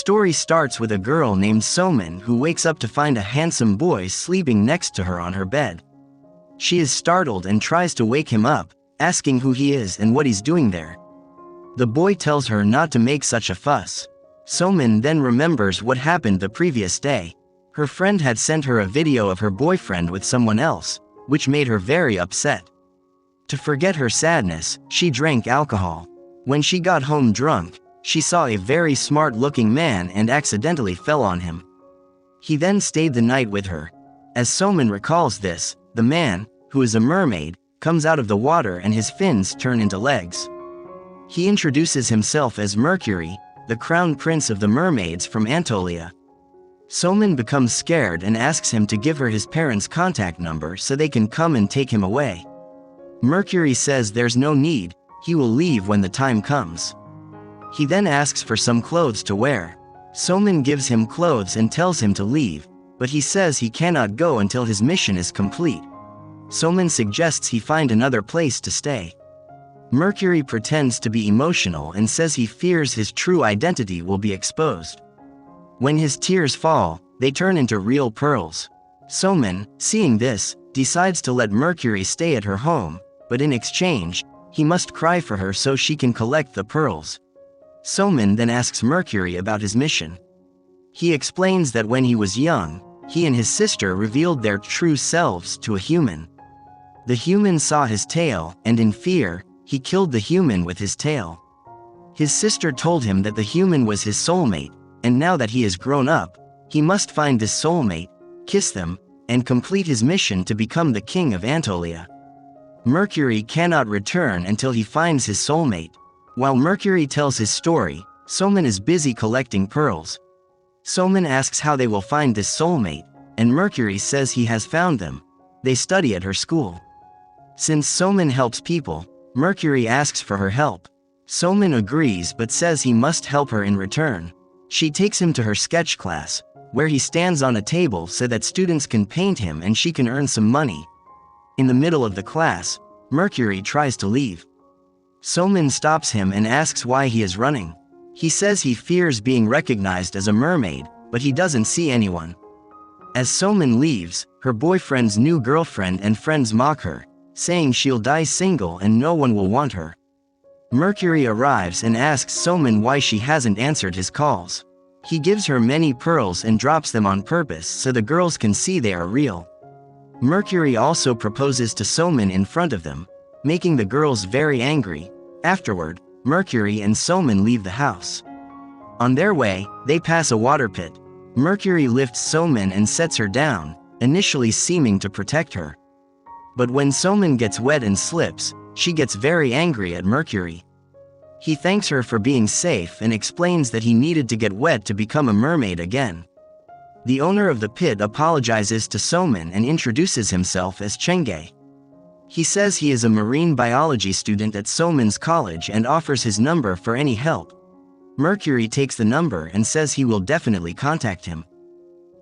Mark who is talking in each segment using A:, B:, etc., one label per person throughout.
A: story starts with a girl named Somin who wakes up to find a handsome boy sleeping next to her on her bed. She is startled and tries to wake him up, asking who he is and what he's doing there. The boy tells her not to make such a fuss. Somin then remembers what happened the previous day. Her friend had sent her a video of her boyfriend with someone else, which made her very upset. To forget her sadness, she drank alcohol. When she got home drunk, she saw a very smart-looking man and accidentally fell on him. He then stayed the night with her. As Somin recalls this, the man, who is a mermaid, comes out of the water and his fins turn into legs. He introduces himself as Mercury, the crown prince of the mermaids from Anatolia. Somin becomes scared and asks him to give her his parents' contact number so they can come and take him away. Mercury says there's no need, he will leave when the time comes. He then asks for some clothes to wear. Somin gives him clothes and tells him to leave, but he says he cannot go until his mission is complete. Somin suggests he find another place to stay. Mercury pretends to be emotional and says he fears his true identity will be exposed. When his tears fall, they turn into real pearls. Somin, seeing this, decides to let Mercury stay at her home, but in exchange, he must cry for her so she can collect the pearls. Somin then asks Mercury about his mission. He explains that when he was young, he and his sister revealed their true selves to a human. The human saw his tail, and in fear, he killed the human with his tail. His sister told him that the human was his soulmate, and now that he is grown up, he must find this soulmate, kiss them, and complete his mission to become the king of Anatolia. Mercury cannot return until he finds his soulmate. While Mercury tells his story, Somin is busy collecting pearls. Somin asks how they will find this soulmate, and Mercury says he has found them. They study at her school. Since Somin helps people, Mercury asks for her help. Somin agrees but says he must help her in return. She takes him to her sketch class, where he stands on a table so that students can paint him and she can earn some money. In the middle of the class, Mercury tries to leave. Somin stops him and asks why he is running. He says he fears being recognized as a mermaid, but he doesn't see anyone. As Somin leaves, her boyfriend's new girlfriend and friends mock her, saying she'll die single and no one will want her. Mercury arrives and asks Somin why she hasn't answered his calls. He gives her many pearls and drops them on purpose so the girls can see they are real. Mercury also proposes to Somin in front of them, making the girls very angry. Afterward, Mercury and Somin leave the house. On their way, they pass a water pit. Mercury lifts Somin and sets her down, initially seeming to protect her. But when Somin gets wet and slips, she gets very angry at Mercury. He thanks her for being safe and explains that he needed to get wet to become a mermaid again. The owner of the pit apologizes to Somin and introduces himself as Chenge. He says he is a marine biology student at Somin's college and offers his number for any help. Mercury takes the number and says he will definitely contact him.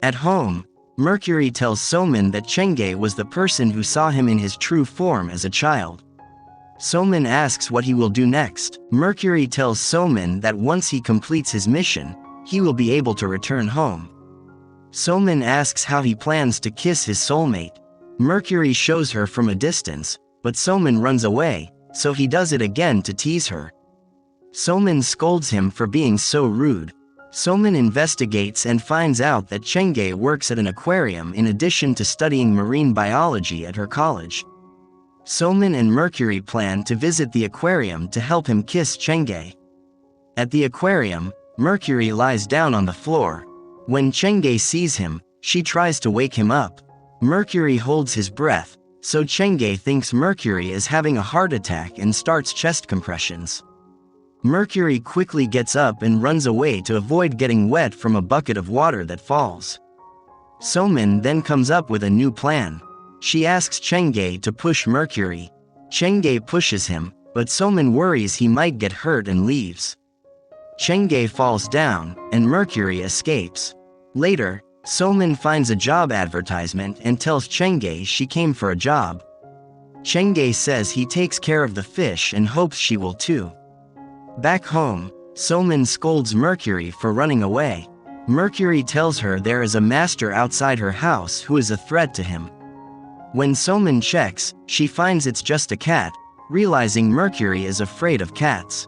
A: At home, Mercury tells Somin that Chenge was the person who saw him in his true form as a child. Somin asks what he will do next. Mercury tells Somin that once he completes his mission, he will be able to return home. Somin asks how he plans to kiss his soulmate. Mercury shows her from a distance, but Somin runs away, so he does it again to tease her. Somin scolds him for being so rude. Somin investigates and finds out that Chenge works at an aquarium in addition to studying marine biology at her college. Somin and Mercury plan to visit the aquarium to help him kiss Chenge. At the aquarium, Mercury lies down on the floor. When Chenge sees him, she tries to wake him up. Mercury holds his breath, so Chenge thinks Mercury is having a heart attack and starts chest compressions. Mercury quickly gets up and runs away to avoid getting wet from a bucket of water that falls. Somin then comes up with a new plan. She asks Chenge to push Mercury. Chenge pushes him, but Somin worries he might get hurt and leaves. Chenge falls down, and Mercury escapes. Later, Somin finds a job advertisement and tells Chenge she came for a job. Chenge says he takes care of the fish and hopes she will too. Back home, Soulman scolds Mercury for running away. Mercury tells her there is a master outside her house who is a threat to him. When Soulman checks, she finds it's just a cat, realizing Mercury is afraid of cats.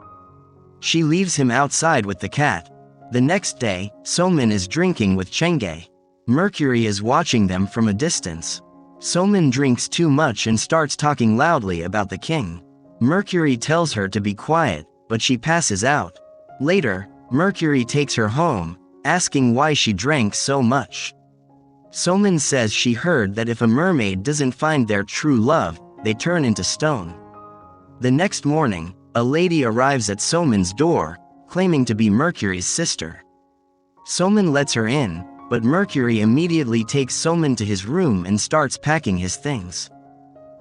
A: She leaves him outside with the cat. The next day, Soulman is drinking with Chang'e. Mercury is watching them from a distance. Soulman drinks too much and starts talking loudly about the king. Mercury tells her to be quiet, but she passes out. Later, Mercury takes her home, asking why she drank so much. Soulman says she heard that if a mermaid doesn't find their true love, they turn into stone. The next morning, a lady arrives at Soulman's door, claiming to be Mercury's sister. Soulman lets her in, but Mercury immediately takes Soulman to his room and starts packing his things.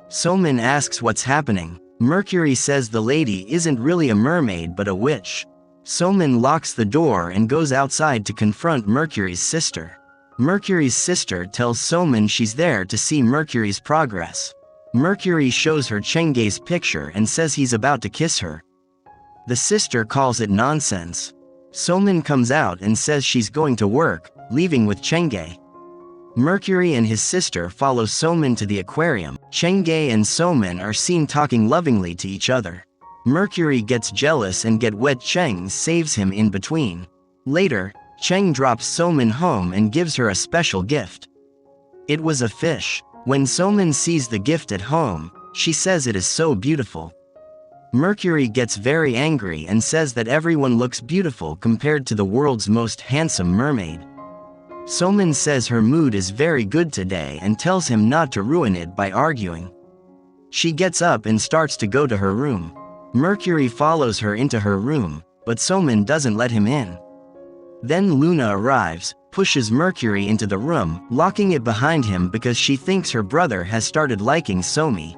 A: Soulman asks what's happening. Mercury says the lady isn't really a mermaid but a witch. Soulman locks the door and goes outside to confront Mercury's sister. Mercury's sister tells Soulman she's there to see Mercury's progress. Mercury shows her Chang'e's picture and says he's about to kiss her. The sister calls it nonsense. Soulman comes out and says she's going to work, leaving with Chang'e. Mercury and his sister follow Soulman to the aquarium. Chang'e and Soulman are seen talking lovingly to each other. Mercury gets jealous and Cheng saves him in between. Later, Cheng drops Soulman home and gives her a special gift. It was a fish. When Soulman sees the gift at home, she says it is so beautiful. Mercury gets very angry and says that everyone looks beautiful compared to the world's most handsome mermaid. Soulman says her mood is very good today and tells him not to ruin it by arguing. She gets up and starts to go to her room. Mercury follows her into her room, but Soulman doesn't let him in. Then Luna arrives, pushes Mercury into the room, locking it behind him because she thinks her brother has started liking Somi.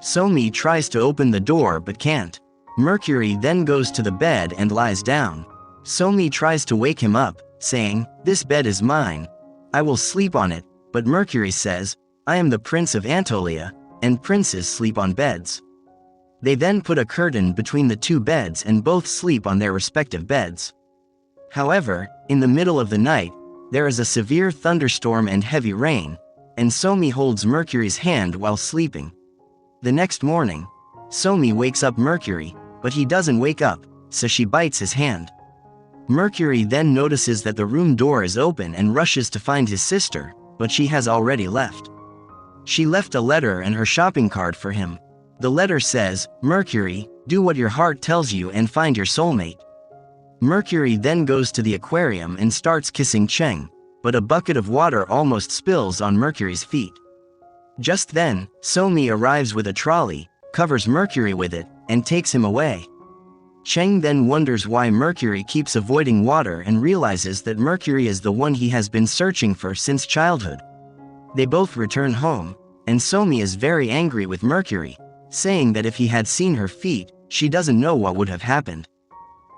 A: Somi tries to open the door but can't. Mercury then goes to the bed and lies down. Somi tries to wake him up, saying, "This bed is mine. I will sleep on it," but Mercury says, "I am the Prince of Anatolia, and princes sleep on beds." They then put a curtain between the two beds and both sleep on their respective beds. However, in the middle of the night, there is a severe thunderstorm and heavy rain, and Somi holds Mercury's hand while sleeping. The next morning, Somi wakes up Mercury, but he doesn't wake up, so she bites his hand. Mercury then notices that the room door is open and rushes to find his sister, but she has already left. She left a letter and her shopping cart for him. The letter says, "Mercury, do what your heart tells you and find your soulmate." Mercury then goes to the aquarium and starts kissing Cheng, but a bucket of water almost spills on Mercury's feet. Just then, Somi arrives with a trolley, covers Mercury with it, and takes him away. Cheng then wonders why Mercury keeps avoiding water and realizes that Mercury is the one he has been searching for since childhood. They both return home, and Somi is very angry with Mercury, saying that if he had seen her feet, she doesn't know what would have happened.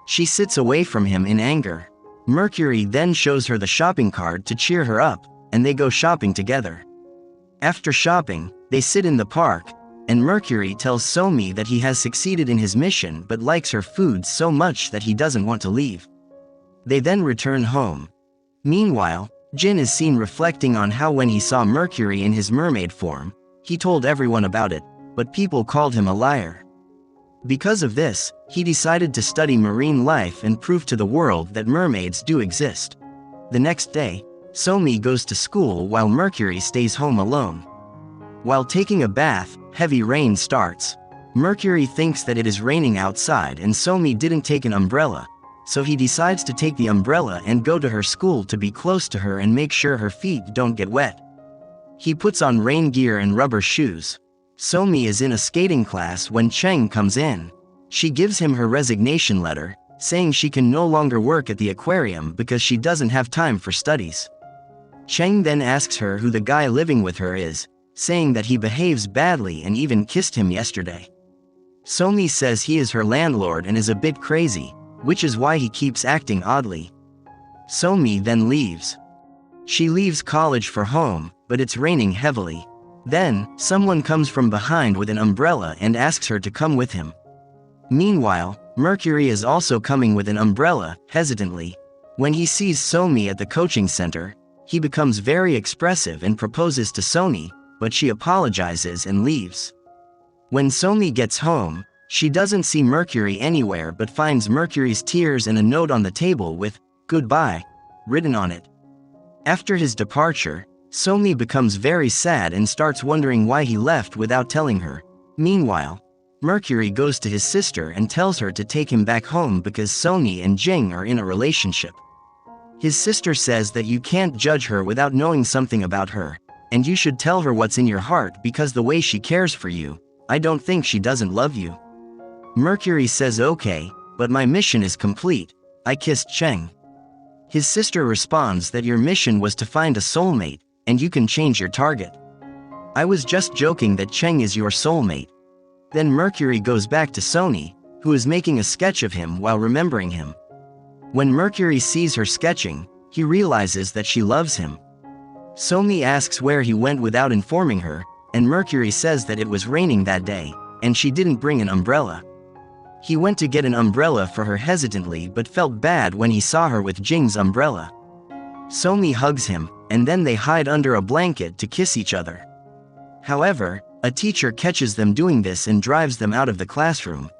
A: She sits away from him in anger. Mercury then shows her the shopping cart to cheer her up, and they go shopping together. After shopping, they sit in the park, and Mercury tells Somi that he has succeeded in his mission but likes her food so much that he doesn't want to leave. They then return home. Meanwhile, Jin is seen reflecting on how when he saw Mercury in his mermaid form, he told everyone about it, but people called him a liar. Because of this, he decided to study marine life and prove to the world that mermaids do exist. The next day, Somi goes to school while Mercury stays home alone. While taking a bath, heavy rain starts. Mercury thinks that it is raining outside and Somi didn't take an umbrella, so he decides to take the umbrella and go to her school to be close to her and make sure her feet don't get wet. He puts on rain gear and rubber shoes. Somi is in a skating class when Cheng comes in. She gives him her resignation letter, saying she can no longer work at the aquarium because she doesn't have time for studies. Cheng then asks her who the guy living with her is, saying that he behaves badly and even kissed him yesterday. Somi says he is her landlord and is a bit crazy, which is why he keeps acting oddly. Somi then leaves. She leaves college for home, but it's raining heavily. Then, someone comes from behind with an umbrella and asks her to come with him. Meanwhile, Mercury is also coming with an umbrella, hesitantly. When he sees Somi at the coaching center, he becomes very expressive and proposes to Somi, but she apologizes and leaves. When Somi gets home, she doesn't see Mercury anywhere but finds Mercury's tears and a note on the table with "Goodbye" written on it. After his departure, Somi becomes very sad and starts wondering why he left without telling her. Meanwhile, Mercury goes to his sister and tells her to take him back home because Somi and Jing are in a relationship. His sister says that you can't judge her without knowing something about her, and you should tell her what's in your heart because the way she cares for you, I don't think she doesn't love you. Mercury says okay, but my mission is complete, I kissed Cheng. His sister responds that your mission was to find a soulmate, and you can change your target. I was just joking that Cheng is your soulmate. Then Mercury goes back to Sony, who is making a sketch of him while remembering him. When Mercury sees her sketching, he realizes that she loves him. Somi asks where he went without informing her, and Mercury says that it was raining that day, and she didn't bring an umbrella. He went to get an umbrella for her hesitantly but felt bad when he saw her with Jing's umbrella. Somi hugs him, and then they hide under a blanket to kiss each other. However, a teacher catches them doing this and drives them out of the classroom.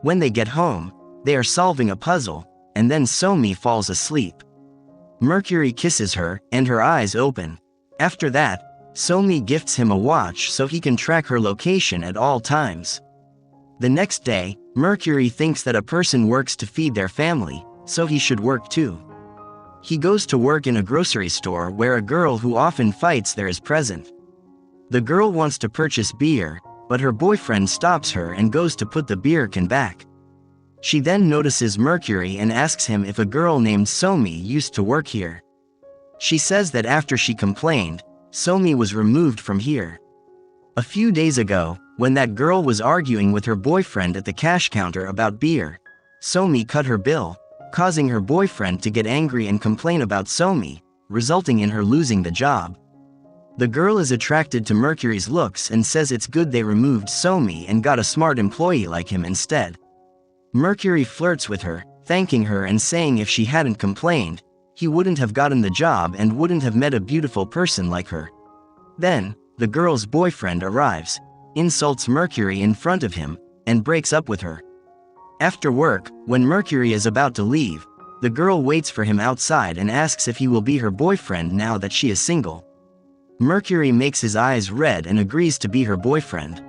A: When they get home, they are solving a puzzle, and then Somi falls asleep. Mercury kisses her, and her eyes open. After that, Somi gifts him a watch so he can track her location at all times. The next day, Mercury thinks that a person works to feed their family, so he should work too. He goes to work in a grocery store where a girl who often fights there is present. The girl wants to purchase beer, but her boyfriend stops her and goes to put the beer can back. She then notices Mercury and asks him if a girl named Somi used to work here. She says that after she complained, Somi was removed from here. A few days ago, when that girl was arguing with her boyfriend at the cash counter about beer, Somi cut her bill, causing her boyfriend to get angry and complain about Somi, resulting in her losing the job. The girl is attracted to Mercury's looks and says it's good they removed Somi and got a smart employee like him instead. Mercury flirts with her, thanking her and saying if she hadn't complained, he wouldn't have gotten the job and wouldn't have met a beautiful person like her. Then, the girl's boyfriend arrives, insults Mercury in front of him, and breaks up with her. After work, when Mercury is about to leave, the girl waits for him outside and asks if he will be her boyfriend now that she is single. Mercury makes his eyes red and agrees to be her boyfriend.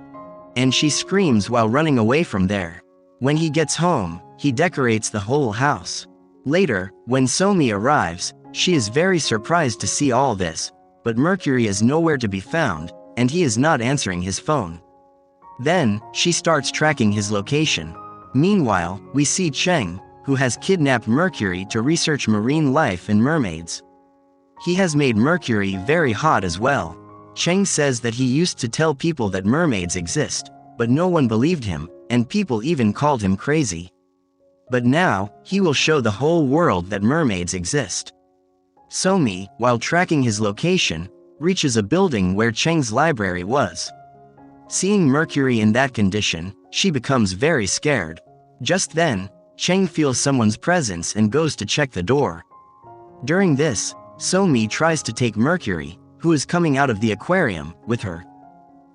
A: And she screams while running away from there. When he gets home, he decorates the whole house. Later, when Somi arrives, she is very surprised to see all this, but Mercury is nowhere to be found, and he is not answering his phone. Then, she starts tracking his location. Meanwhile, we see Cheng, who has kidnapped Mercury to research marine life and mermaids. He has made Mercury very hot as well. Cheng says that he used to tell people that mermaids exist, but no one believed him, and people even called him crazy. But now, he will show the whole world that mermaids exist. Somi, while tracking his location, reaches a building where Cheng's library was. Seeing Mercury in that condition, she becomes very scared. Just then, Cheng feels someone's presence and goes to check the door. During this, Somi tries to take Mercury, who is coming out of the aquarium, with her.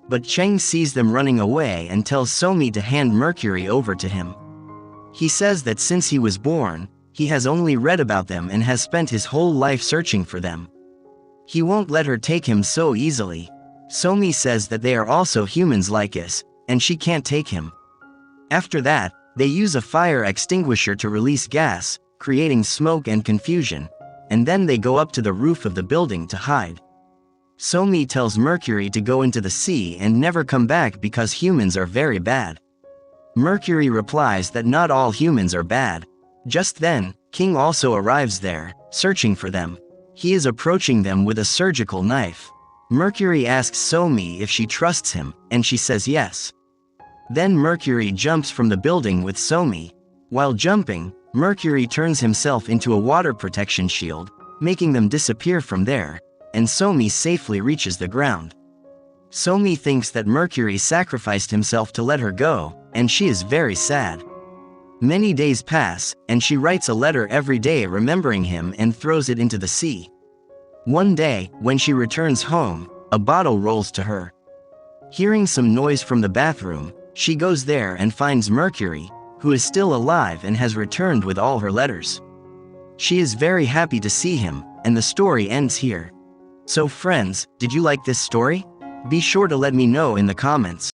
A: But Cheng sees them running away and tells Somi to hand Mercury over to him. He says that since he was born, he has only read about them and has spent his whole life searching for them. He won't let her take him so easily. Somi says that they are also humans like us, and she can't take him. After that, they use a fire extinguisher to release gas, creating smoke and confusion, and then they go up to the roof of the building to hide. Somi tells Mercury to go into the sea and never come back because humans are very bad. Mercury replies that not all humans are bad. Just then, King also arrives there, searching for them. He is approaching them with a surgical knife. Mercury asks Somi if she trusts him, and she says yes. Then Mercury jumps from the building with Somi. While jumping, Mercury turns himself into a water protection shield, making them disappear from there, and Somi safely reaches the ground. Somi thinks that Mercury sacrificed himself to let her go, and she is very sad. Many days pass, and she writes a letter every day remembering him and throws it into the sea. One day, when she returns home, a bottle rolls to her. Hearing some noise from the bathroom, she goes there and finds Mercury, who is still alive and has returned with all her letters. She is very happy to see him, and the story ends here. So friends, did you like this story? Be sure to let me know in the comments.